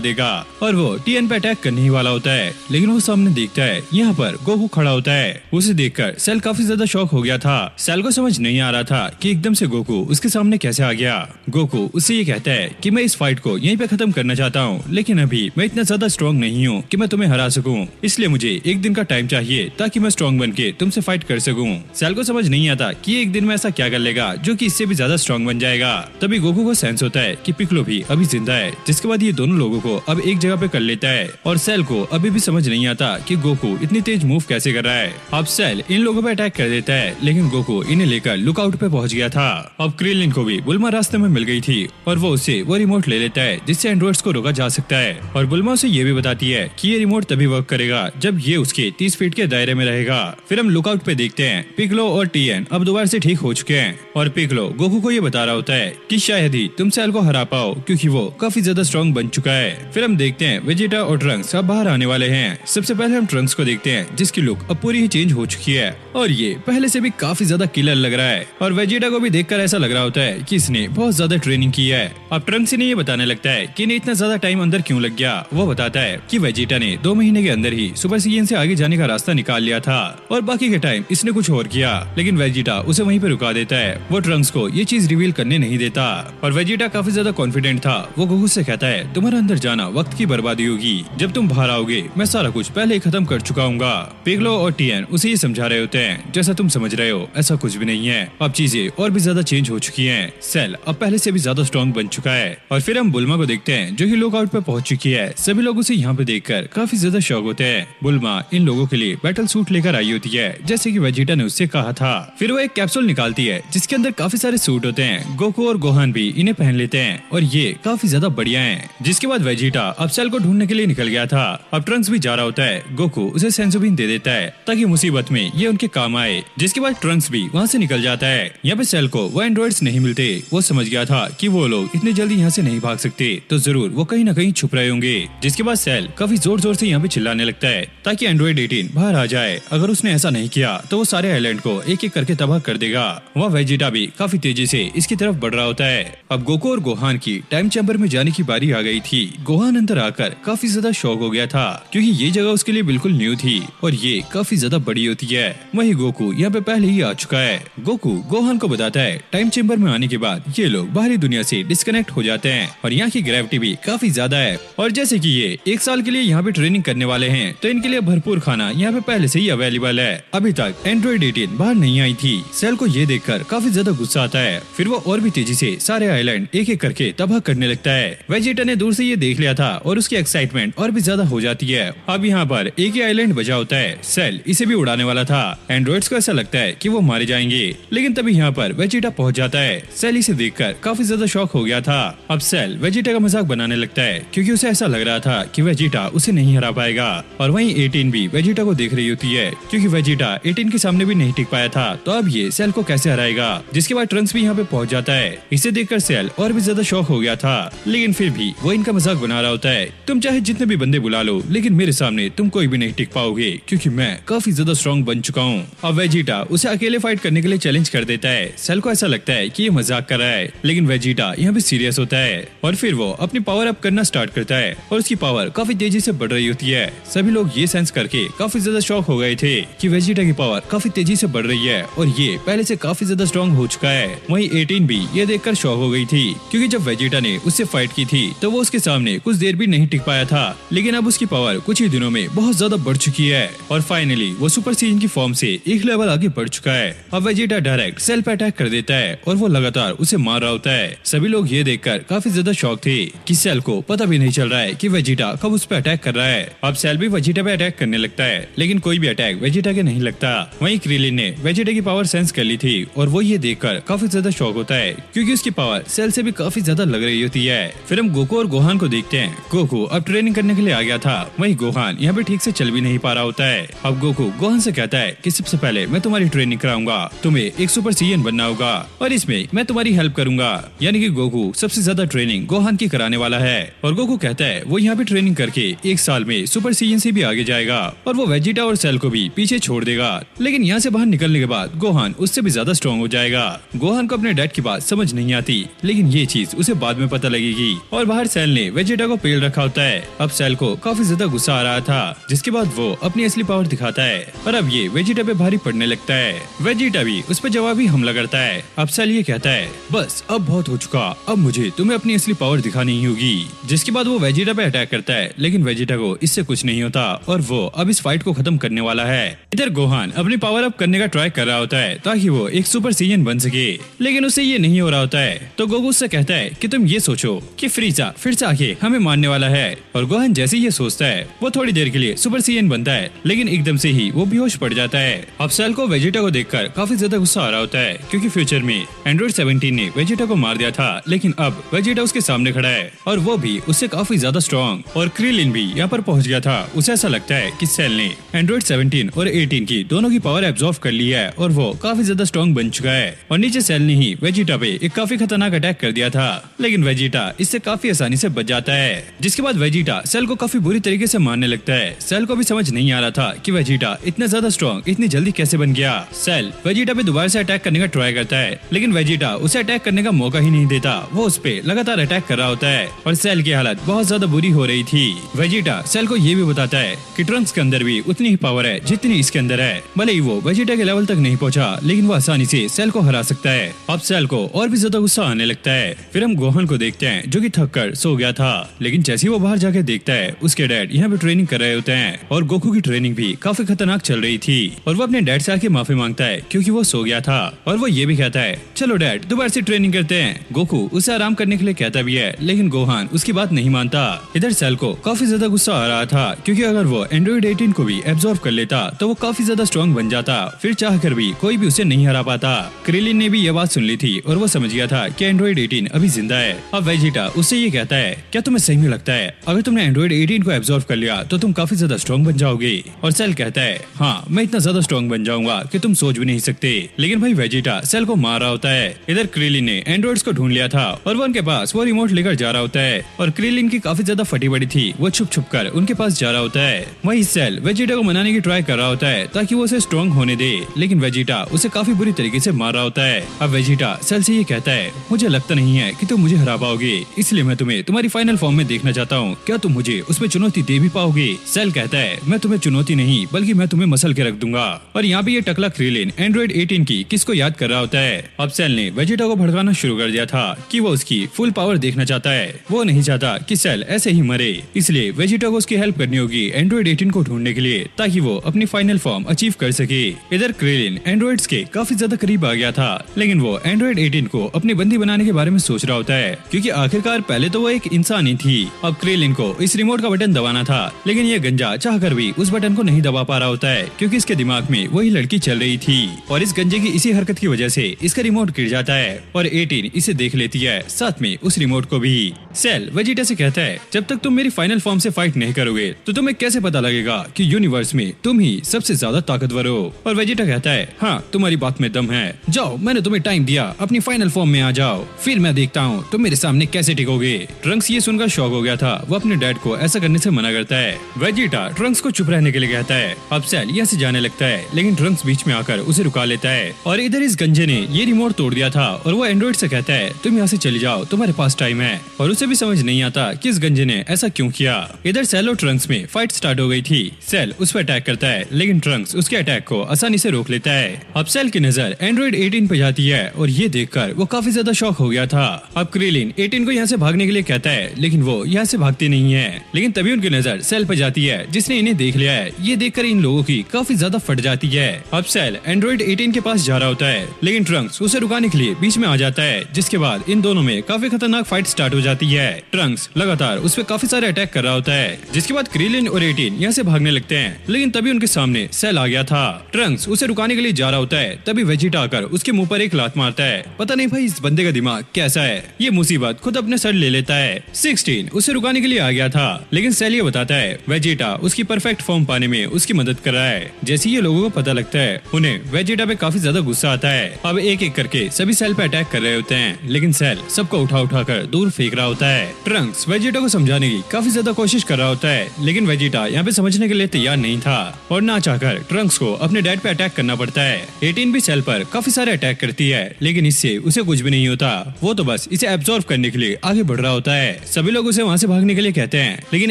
देगा और वो टीएन पे अटैक करने ही वाला होता है, लेकिन वो सामने देखता है यहाँ पर गोकू खड़ा होता है। उसे देखकर सेल काफी ज्यादा शॉक हो गया था। सेल को समझ नहीं आ रहा था कि एकदम से गोकू उसके सामने कैसे आ गया। गोकू उससे ये कहता है कि मैं इस फाइट को यहीं पे खत्म करना चाहता हूँ, लेकिन अभी मैं इतना ज्यादा स्ट्रॉन्ग नहीं हूँ कि मैं तुम्हें हरा सकूं, इसलिए मुझे एक दिन का टाइम चाहिए ताकि मैं स्ट्रॉन्ग बन के तुमसे फाइट कर सकूं। सेल को समझ नहीं आता कि एक दिन में ऐसा क्या कर लेगा जो कि इससे भी ज्यादा स्ट्रॉन्ग बन जाएगा। तभी गोकू को सेंस होता है कि पिक्कोलो भी अभी जिंदा है, जिसके बाद ये दोनों लोगों को अब एक जगह पे कर लेता है और सेल को अभी भी समझ नहीं आता कि गोकू इतनी तेज मूव कैसे कर रहा है। अब सेल इन लोगों पे अटैक कर देता है, लेकिन गोकू इन्हें लेकर लुकआउट पे पहुंच गया था। अब क्रिलिन को भी बुल्मा रास्ते में मिल गई थी और वो उससे वो रिमोट ले लेता है जिससे एंड्रॉइड्स को रोका जा सकता है। और बुल्मा उसे ये भी बताती है कि ये रिमोट तभी वर्क करेगा जब ये उसके 30 फीट के दायरे में रहेगा। फिर हम लुकआउट पे देखते हैं पिक्कोलो और टीएन अब दोबारा से ठीक हो चुके हैं और पिक्कोलो गोकू को ये बता रहा होता है कि शायद ही तुम सेल को हरा पाओ क्योंकि वो काफी ज्यादा स्ट्रॉन्ग बन चुका है। फिर हम देखते हैं वेजिटा और ट्रंक्स अब बाहर आने वाले हैं। सबसे पहले हम ट्रंक्स को देखते हैं जिसकी लुक अब पूरी ही चेंज हो चुकी है और ये पहले से भी काफी ज्यादा किलर लग रहा है। और वेजिटा को भी देखकर ऐसा लग रहा होता है कि इसने बहुत ज्यादा ट्रेनिंग की है। अब ट्रंक्स इन्हें ये बताने लगता है कि इन्हें इतना ज्यादा टाइम अंदर क्यों लग गया। वो बताता है कि वेजिटा ने 2 महीने के अंदर ही सुपर साइयन से आगे जाने का रास्ता निकाल लिया था और बाकी के टाइम इसने कुछ और किया, लेकिन वेजिटा उसे वहीं पे रुका देता है। वो ट्रंक्स को ये चीज रिवील करने नहीं देता और वेजिटा काफी ज्यादा कॉन्फिडेंट था। वो गोकू से कहता है तुम्हारा अंदर जाना वक्त की बर्बादी होगी, जब तुम बाहर आओगे मैं सारा कुछ पहले ही खत्म कर चुका हूँ। पिक्कोलो और टीएन उसे ये समझा रहे होते हैं जैसा तुम समझ रहे हो ऐसा कुछ भी नहीं है, अब चीजें और भी ज्यादा चेंज हो चुकी हैं। सेल अब पहले से भी ज्यादा स्ट्रॉन्ग बन चुका है। और फिर हम बुल्मा को देखते हैं जो कि लुकआउट पे पहुंच चुकी है। सभी लोग उसे यहाँ पे देखकर काफी ज्यादा शौक होते हैं। बुल्मा इन लोगों के लिए बैटल सूट लेकर आई होती है जैसे कि वेजिटा ने उससे कहा था। फिर वो एक कैप्सूल निकालती है जिसके अंदर काफी सारे सूट होते हैं। गोकू और गोहान भी इन्हें पहन लेते हैं और ये काफी ज्यादा बढ़िया हैं। जिसके बाद वेजिटा अब सेल को ढूंढने के लिए निकल गया था। अब ट्रंक्स भी जा रहा होता है। गोकू उसे सेंसोबीन दे देता है ताकि मुसीबत में ये उनके काम आए। जिसके बाद ट्रंक्स भी वहाँ से निकल जाता है। यहाँ पे सेल को वो एंड्रॉइड्स नहीं मिलते। वो समझ गया था कि वो लोग इतने जल्दी यहाँ से नहीं भाग सकते, तो जरूर वो कहीं ना कहीं छुप रहे होंगे। जिसके बाद सेल काफी जोर जोर से यहाँ पे चिल्लाने लगता है ताकि एंड्रॉइड 18 बाहर आ जाए। अगर उसने ऐसा नहीं किया तो वो सारे आइलैंड को एक एक करके तबाह कर देगा। वह वेजिटा भी काफी तेजी से इसकी तरफ बढ़ रहा होता है। अब गोकू और गोहान की टाइम चैम्बर में जाने की बारी आ गई थी। गोहान अंदर आकर काफी ज्यादा शॉक हो गया था क्योंकि ये जगह उसके लिए बिल्कुल न्यू थी और ये काफी ज्यादा बड़ी होती है। वही गोकू यहाँ पे पहले ही आ चुका है। गोकू गोहान को बताता है टाइम चैम्बर में आने के बाद ये लोग बाहरी दुनिया से डिस्कनेक्ट हो जाते हैं और यहाँ की ग्रेविटी भी काफी ज्यादा है और जैसे कि ये 1 साल के लिए यहाँ पे ट्रेनिंग करने वाले हैं तो इनके लिए भरपूर खाना यहाँ पे पहले से ही अवेलेबल है। अभी तक एंड्रॉइड 18 बाहर नहीं आई थी। सेल को ये देखकर काफी ज्यादा गुस्सा आता है। फिर वो और भी तेजी से सारे आइलैंड एक एक करके तबाह करने लगता है। वेजिटा ने दूर से ये देख लिया था और उसकी एक्साइटमेंट और भी ज्यादा हो जाती है। अब यहाँ पर एक ही आइलैंड बचा होता है। सेल इसे भी उड़ाने वाला था। एंड्रॉइड्स को ऐसा लगता है कि वो मारे जाएंगे, लेकिन तभी यहाँ पर वेजिटा पहुंच जाता है। सेल इसे देखकर काफी ज्यादा शॉक हो गया था। अब सेल वेजिटा का मजाक बनाने लगता है क्योंकि उसे ऐसा लग रहा था कि वेजिटा उसे नहीं हरा पाएगा और वहीं 18 भी वेजिटा को देख रही होती है क्योंकि वेजिटा 18 के सामने भी नहीं टिक पाया था, तो अब ये सेल को कैसे हराएगा। जिसके बाद ट्रंक्स भी यहाँ पे पहुंच जाता है। इसे देखकर सेल और भी ज्यादा शॉक हो गया था, लेकिन फिर भी वो इनका मजाक बना रहा होता है। तुम चाहे जितने भी बंदे बुला लो, लेकिन मेरे सामने तुम कोई भी नहीं टिक पाओगे क्योंकि मैं काफी ज्यादा स्ट्रॉन्ग बन चुका हूँ। अब वेजिटा उसे अकेले फाइट करने के लिए चैलेंज कर देता है। सेल को ऐसा लगता है कि ये मजाक कर रहा है, लेकिन वेजिटा यहाँ पे सीरियस होता है और फिर वो अपनी पावर अप करना स्टार्ट करता है और उसकी पावर काफी तेजी से बढ़ रही होती है। सभी लोग ये सेंस करके काफी ज्यादा शॉक हो गए थे कि वेजिटा की पावर काफी तेजी से बढ़ रही है और ये पहले से काफी ज्यादा स्ट्रॉन्ग हो चुका है। वहीं 18 भी ये देखकर शॉक हो गई थी क्योंकि जब वेजिटा ने उससे फाइट की थी तो वो उसके सामने कुछ देर भी नहीं टिक पाया था, लेकिन अब उसकी पावर कुछ ही दिनों में में बहुत ज्यादा बढ़ चुकी है और फाइनली वो सुपर सीजन की फॉर्म से एक लेवल आगे बढ़ चुका है। अब वेजिटा डायरेक्ट सेल पे अटैक कर देता है और वो लगातार उसे मार रहा होता है। सभी लोग ये देखकर काफी ज्यादा शॉक थे कि सेल को पता भी नहीं चल रहा है कि वेजिटा कब उस पर अटैक कर रहा है। अब सेल भी वेजिटा पे अटैक करने लगता है लेकिन कोई भी अटैक वेजिटा के नहीं लगता। वहीं क्रिलिन ने वेजिटा की पावर सेंस कर ली थी और वो ये देखकर काफी ज्यादा शॉक होता है क्योंकि उसकी पावर सेल से भी काफी ज्यादा लग रही होती है। फिर हम गोकू और गोहान को देखते हैं। गोकू अब ट्रेनिंग करने के लिए आ गया था, वहीं गोहान यहाँ पे ठीक से चल भी नहीं पा रहा होता है। अब गोकू गोहान से कहता है कि सबसे पहले मैं तुम्हारी ट्रेनिंग कराऊंगा, तुम्हें एक सुपर सीजन बनना होगा और इसमें मैं तुम्हारी हेल्प करूंगा। यानी कि गोकू सबसे ज्यादा ट्रेनिंग गोहान की कराने वाला है और गोकू कहता है वो यहाँ पे ट्रेनिंग करके एक साल में सुपर सीजन से भी आगे जाएगा और वो वेजिटा और सेल को भी पीछे छोड़ देगा। लेकिन यहाँ से बाहर निकलने के बाद गोहान उससे भी ज्यादा स्ट्रॉन्ग हो जाएगा। गोहान को अपने डैड की बात समझ नहीं आती लेकिन ये चीज उसे बाद में पता लगेगी। और बाहर सेल ने वेजिटा को पेल रखा होता है। अब सेल को काफी ज्यादा गुस्सा आ रहा था जिसके बाद वो अपनी असली पावर दिखाता है और अब ये वेजिटा पे भारी पड़ने लगता है। वेजिटा भी उस पर जवाबी हमला करता है। अब सेल ये कहता है बस अब बहुत हो चुका, अब मुझे तुम्हें अपनी असली पावर दिखानी ही होगी। जिसके बाद वो वेजिटा पे अटैक करता है लेकिन वेजिटा को इससे कुछ नहीं होता और वो अब इस फाइट को खत्म करने वाला है। इधर गोहान अपनी पावर अप करने का ट्राई कर रहा होता है ताकि वो एक सुपर सीजन बन सके लेकिन उससे ये नहीं हो रहा होता है। तो गोकू उससे कहता है कि तुम ये सोचो कि फ्रीजा फिर से आके हमें मारने वाला है और गोहान जैसे ये सोचता है वो थोड़ी देर के लिए सुपर सीजन बनता है लेकिन एकदम से ही वो बेहोश पड़ जाता है। अब सेल को वेजिटा को देखकर काफी ज्यादा गुस्सा आ रहा होता है क्योंकि फ्यूचर में एंड्रॉइड 17 ने वेजिटा को मार दिया था लेकिन अब वेजिटा उसके सामने खड़ा है और वो भी उससे काफी ज्यादा स्ट्रॉन्ग। और क्रिलिन भी यहाँ पर पहुंच गया था। उसे ऐसा लगता है कि सेल ने एंड्रॉइड 17 और 18 की दोनों की पावर एब्जॉर्ब कर ली है और वो काफी ज्यादा स्ट्रॉन्ग बन चुका है। और नीचे सेल ने ही वेजिटा पे एक काफी खतरनाक अटैक कर दिया था लेकिन वेजिटा इससे काफी आसानी से बच जाता है। जिसके बाद वेजिटा सेल को काफी बुरी तरीके से मारने लगता है। सेल को भी समझ नहीं आ रहा था कि वेजिटा इतना ज्यादा स्ट्रॉन्ग इतनी जल्दी कैसे बन गया। सेल वेजिटा पे दोबारा से अटैक करने का ट्राई करता है लेकिन वेजिटा उसे अटैक करने का मौका ही नहीं देता। वो उस पे लगातार अटैक कर रहा होता है और सेल की हालत बहुत ज्यादा बुरी हो रही थी। वेजिटा सेल को ये भी बताता है कि ट्रंक्स के अंदर भी उतनी ही पावर है जितनी इसके अंदर है। भले ही वो वेजिटा के लेवल तक नहीं पहुंचा लेकिन वो आसानी से सेल को हरा सकता है। अब सेल को और भी ज्यादा गुस्सा आने लगता है। फिर हम गोहान को देखते हैं जो कि थक कर सो गया था लेकिन जैसे ही वो बाहर जाके देखता है उसके डैड यहाँ पे ट्रेनिंग कर रहे होते हैं और गोकू की ट्रेनिंग भी काफी खतरनाक चल रही थी और वो अपने डैड से आके माफी मांगता है क्योंकि वो सो गया था। और वो ये भी कहता है चलो डैड दोबारा से ट्रेनिंग करते हैं। गोकू उसे आराम करने के लिए कहता भी है लेकिन गोहान उसकी बात नहीं मानता। इधर सेल को काफी ज्यादा गुस्सा आ रहा था क्योंकि अगर वो एंड्रॉइड 18 को भी एब्जॉर्ब कर लेता तो वो काफी ज्यादा स्ट्रॉन्ग बन जाता, फिर चाह कर भी कोई भी उसे नहीं हरा पाता। क्रिलिन ने भी ये बात सुन ली थी और वो समझ गया था कि एंड्रॉइड 18 अभी जिंदा है। अब वेजिटा उससे ये कहता है क्या तुम्हें सही में लगता है अगर तुमने एंड्रॉइड 18 को एब्जॉर्ब कर लिया तो तुम काफी ज्यादा स्ट्रॉन्ग बन जाओगे। और सेल कहता है हाँ मैं इतना ज्यादा स्ट्रॉन्ग बन जाऊंगा कि तुम सोच भी नहीं सकते। लेकिन भाई वेजिटा सेल को मार रहा होता है। इधर क्रिलिन ने एंड्रॉइड्स को ढूंढ लिया था और वो उनके पास वो रिमोट लेकर जा रहा होता है और क्रिलिन की काफी ज्यादा फटी बड़ी थी, वो छुप छुप कर उनके पास जा रहा होता है। वही सेल वेजिटा को मनाने की ट्राई कर रहा होता है ताकि वो उसे स्ट्रॉन्ग होने दे लेकिन वेजिटा उसे काफी बुरी तरीके से मार रहा होता है। अब वेजिटा सेल से ये कहता है मुझे लगता नहीं है कि तुम मुझे हरा पाओगे, इसलिए मैं तुम्हें तुम्हारी फाइनल फॉर्म में देखना चाहता हूँ, क्या तुम मुझे उसमें चुनौती दे भी पाओगे। सेल कहता है मैं तुम्हें चुनौती नहीं बल्कि मैं तुम्हें मसल के रख दूंगा। और यहाँ पे ये टकला क्रिलिन एंड्रॉइड 18 की किसको याद कर रहा होता है। अब सेल ने वेजिटा को भड़काना शुरू कर दिया था कि वो उसकी फुल पावर देखना चाहता है। वो नहीं चाहता कि सेल ऐसे ही मरे, इसलिए वेजिटा को उसकी हेल्प करनी होगी एंड्रॉइड 18 को ढूंढने के लिए ताकि वो अपनी फाइनल फॉर्म अचीव कर सके। इधर क्रिलिन एंड्रॉइड्स के काफी ज्यादा करीब आ गया था लेकिन वो एंड्रॉइड 18 को अपनी बंदी बनाने के बारे में सोच रहा होता है क्योंकि आखिरकार पहले तो वो एक इंसान ही थी। अब क्रिलिन को इस रिमोट का बटन दबाना था लेकिन ये गंजा चाहकर भी उस बटन को नहीं दबा पा रहा होता है क्योंकि इसके दिमाग में वही लड़की चल रही थी और इस गंजे की इसी हरकत की वजह से इसका रिमोट गिर जाता है और 18 इसे देख लेती है, साथ में उस रिमोट को भी। सेल वेजिटा से कहता है जब तक तुम मेरी फाइनल फॉर्म से फाइट नहीं करोगे तो तुम्हें कैसे पता लगेगा कि यूनिवर्स में तुम ही सबसे ज्यादा ताकतवर हो। और वेजिटा कहता है हाँ तुम्हारी बात में दम है, जाओ मैंने तुम्हें टाइम दिया, अपनी फाइनल फॉर्म में आ जाओ, फिर मैं देखता हूँ तुम मेरे सामने कैसे टिकोगे। ट्रंक्स ये सुनकर शॉक हो गया था, वो अपने डैड को ऐसा करने से मना करता है। वेजिटा ट्रंक्स को चुप रहने के लिए कहता है। अब सेल यहाँ से जाने लगता है लेकिन ट्रंक्स बीच में आकर उसे रुका लेता है और इधर इस गंजे ने ये रिमोट तोड़ दिया था और वो एंड्रॉइड से कहता है तुम यहाँ से चले जाओ, तुम्हारे पास टाइम है। और उसे भी समझ नहीं आता कि इस गंजे ने ऐसा क्यों किया। इधर सेल और ट्रंक्स में फाइट स्टार्ट हो गई थी। सेल उस पर अटैक करता है लेकिन ट्रंक्स उसके अटैक को आसानी से रोक लेता है। अब सेल की नजर एंड्रॉइड 18 पे जाती है और ये देखकर वो काफी ज्यादा शॉक हो गया था। अब क्रिलिन 18 को यहाँ से भागने के लिए कहता है लेकिन वो यहाँ से भागती नहीं है लेकिन तभी उनकी नजर सेल पे जाती आती है जिसने इन्हें देख लिया है। ये देखकर इन लोगों की काफी ज्यादा फट जाती है। अब सेल एंड्रॉइड 18 के पास जा रहा होता है, लेकिन ट्रंक्स उसे रुकाने के लिए बीच में आ जाता है, जिसके बाद इन दोनों में काफी खतरनाक फाइट स्टार्ट हो जाती है। ट्रंक्स लगातार उस पर काफी सारे अटैक कर रहा होता है, जिसके बाद क्रिलिन और 18 यहाँ से भागने लगते हैं, लेकिन तभी उनके सामने सेल आ गया था। ट्रंक्स उसे रुकाने के लिए जा रहा होता है, तभी वेजिटा आकर उसके मुंह पर एक लात मारता है। पता नहीं भाई इस बंदे का दिमाग कैसा है, ये मुसीबत खुद अपने सर ले लेता है। 16 उसे रुकाने के लिए आ गया था, लेकिन सेल ये बताता है वेजिटा उसकी परफेक्ट फॉर्म पाने में उसकी मदद कर रहा है। जैसे ये लोगों को पता लगता है, उन्हें वेजिटा पे काफी ज्यादा गुस्सा आता है। अब एक एक करके सभी सेल पे अटैक कर रहे होते हैं, लेकिन सेल सबको उठा उठा कर दूर फेंक रहा होता है। ट्रंक्स वेजिटा को समझाने की काफी ज्यादा कोशिश कर रहा होता है, लेकिन वेजिटा यहाँ पे समझने के लिए तैयार नहीं था और ना चाहकर ट्रंक्स को अपने डैड पे अटैक करना पड़ता है। 18 भी सेल पर काफी सारे अटैक करती है, लेकिन इससे उसे कुछ भी नहीं होता। वो तो बस इसे एब्जॉर्ब करने के लिए आगे बढ़ रहा होता है। सभी लोग उसे वहाँ से भागने के लिए कहते हैं, लेकिन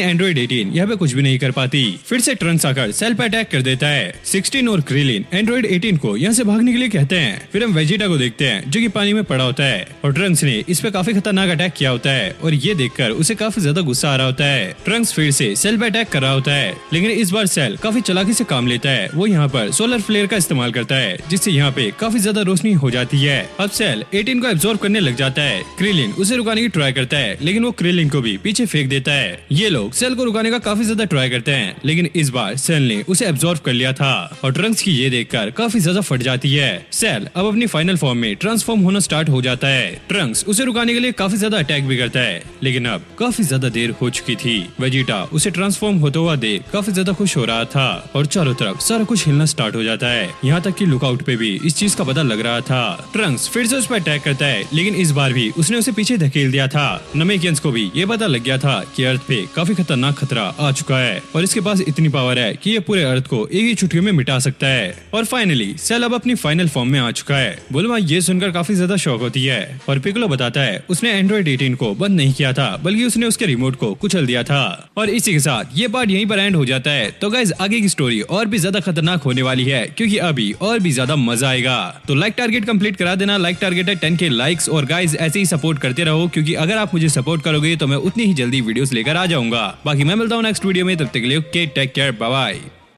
एंड्रॉइड 18 यहाँ पे कुछ भी नहीं कर पाती। फिर से ट्रंक्स आकर सेल पे अटैक कर देता है। 16 और क्रिलिन एंड्रॉइड 18 को यहाँ से भागने के लिए कहते हैं। फिर हम वेजिटा को देखते हैं जो कि पानी में पड़ा होता है और ट्रंक्स ने इस पे काफी खतरनाक अटैक किया होता है और ये देखकर उसे काफी ज्यादा गुस्सा आ रहा होता है। ट्रंक्स फिर से सेल पे अटैक कर रहा होता है, लेकिन इस बार सेल काफी चालाकी से काम लेता है। वो यहाँ पर सोलर फ्लेयर का इस्तेमाल करता है, जिससे यहाँ पे काफी ज्यादा रोशनी हो जाती है। अब सेल 18 को एब्जॉर्ब करने लग जाता है। क्रिलिन उसे रुकाने की ट्राई करता है, लेकिन वो क्रिलिन को भी पीछे फेंक देता है। ये लोग सेल को रुकाने का काफी ज्यादा ट्राई करते हैं, लेकिन इस बार सेल ने उसे एब्जॉर्ब कर लिया था और ट्रंक्स की ये देखकर काफी ज्यादा फट जाती है। सेल अब अपनी फाइनल फॉर्म में ट्रांसफॉर्म होना स्टार्ट हो जाता है। ट्रंक्स उसे रुकाने के लिए काफी ज्यादा अटैक भी करता है, लेकिन अब काफी ज्यादा देर हो चुकी थी। वेजिटा उसे ट्रांसफॉर्म होता हुआ देख काफी ज्यादा खुश हो रहा था और चारों तरफ सारा कुछ हिलना स्टार्ट हो जाता है। यहाँ तक कि लुकआउट पे भी इस चीज का पता लग रहा था। ट्रंक्स फिर से उस पर अटैक करता है, लेकिन इस बार भी उसने उसे पीछे धकेल दिया था। नमेकियंस को भी ये पता लग गया था कि अर्थ पे काफी खतरनाक खतरा आ चुका है और इसके पास इतनी पावर है कि ये पूरे अर्थ को एक ही चुटकी में मिटा सकता है। और फाइनली सेल अब अपनी फाइनल फॉर्म में आ चुका है। बुल्मा ये सुनकर काफी ज्यादा शौक होती है और पिकोलो बताता है उसने एंड्रॉइड 18 को बंद नहीं किया था, बल्कि उसने उसके रिमोट को कुचल दिया था। और इसी के साथ ये पार्ट यहीं पर एंड हो जाता है। तो गाइस आगे की स्टोरी और भी ज्यादा खतरनाक होने वाली है, क्योंकि अभी और भी ज्यादा मजा आएगा। तो लाइक टारगेट कंप्लीट करा देना। लाइक टारगेट है 10K लाइक्स। और गाइस ऐसे ही सपोर्ट करते रहो, क्योंकि अगर आप मुझे सपोर्ट करोगे तो मैं उतनी ही जल्दी वीडियोस लेकर आ जाऊंगा। बाकी मैं मिलता हूँ नेक्स्ट वीडियो में, तब तक के लिए okay take care, bye bye.